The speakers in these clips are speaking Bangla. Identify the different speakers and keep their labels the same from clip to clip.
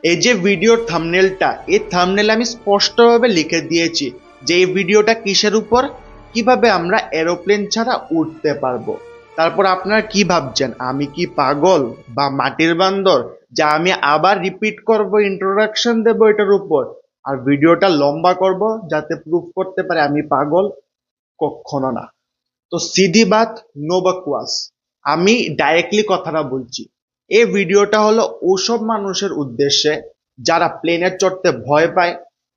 Speaker 1: এই যে ভিডিওর থাম্বনেলটা, এই থাম্বনেলে আমি স্পষ্টভাবে লিখে দিয়েছি যে এই ভিডিওটা কিসের উপর, কিভাবে আমরা এরোপ্লেন ছাড়া উঠতে পারবো। তারপর আপনারা কি ভাবছেন, আমি কি পাগল বা মাটির বান্দর যা আমি আবার রিপিট করব, ইন্ট্রোডাকশন দেব এটার উপর আর ভিডিওটা লম্বা করব যাতে প্রুফ করতে পারে আমি পাগল? কখনো না। তো সিধি বাত, নো বকওয়াস। আমি ডাইরেক্টলি কথাটা বলছি। এই ভিডিওটা হলো ওসব মানুষের উদ্দেশ্যে যারা প্লেনে চড়তে ভয় পায়,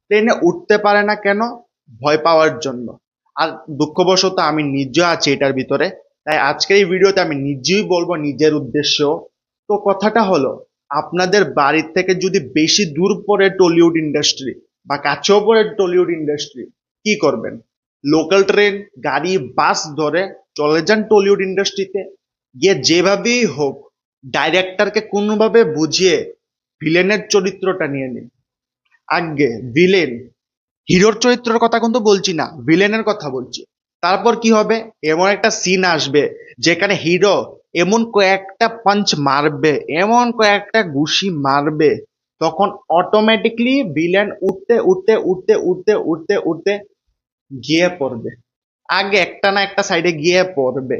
Speaker 1: প্লেনে উঠতে পারে না কেন? ভয় পাওয়ার জন্য। আর দুঃখবশত আমি নিজেও আছি এটার ভিতরে, তাই আজকের এই ভিডিওতে আমি নিজেই বলবো নিজের উদ্দেশ্যেও। তো কথাটা হলো, আপনাদের বাড়ির থেকে যদি বেশি দূর পড়ে টলিউড ইন্ডাস্ট্রি বা কাছেও পড়ে টলিউড ইন্ডাস্ট্রি, কি করবেন? লোকাল ট্রেন, গাড়ি, বাস ধরে চলে যান টলিউড ইন্ডাস্ট্রিতে, গিয়ে যেভাবেই হোক ডাইরেক্টরকে কোনোভাবে বুঝিয়ে ভিলেনের চরিত্রটা নিয়ে নিন। আগে ভিলেন, হিরোর চরিত্রের কথা কিন্তু বলছি না, ভিলেনের কথা বলছি। তারপর কি হবে? এমন একটা সিন আসবে যেখানে হিরো এমন কয়েকটা পাঞ্চ মারবে, এমন কয়েকটা ঘুষি মারবে, তখন অটোমেটিকলি ভিলেন উঠতে উঠতে উঠতে উঠতে উঠতে উঠতে গিয়ে পড়বে। আগে একটা না একটা সাইডে গিয়ে পড়বে।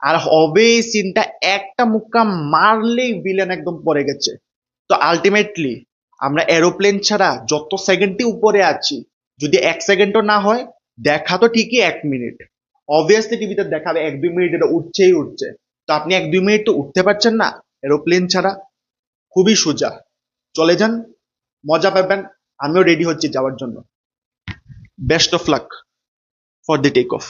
Speaker 1: আর হবে এই সিনটা, একটা মুক্কা মারলেই ভিলেন একদম পড়ে গেছে। তো আলটিমেটলি আমরা এরোপ্লেন ছাড়া যত সেকেন্ডই উপরে আছি, যদি 1 সেকেন্ডও না হয়, দেখা তো ঠিকই 1 মিনিট। অবভিয়াসলি টিভিতে দেখাবে 1-2 মিনিট এটা উঠছেই উঠছে। তো আপনি 1-2 মিনিট তো উঠতে পারছেন না এরোপ্লেন ছাড়া? খুবই সোজা, চলে যান, মজা পাবেন। আমিও রেডি হচ্ছি যাওয়ার জন্য। Best of luck for the take of.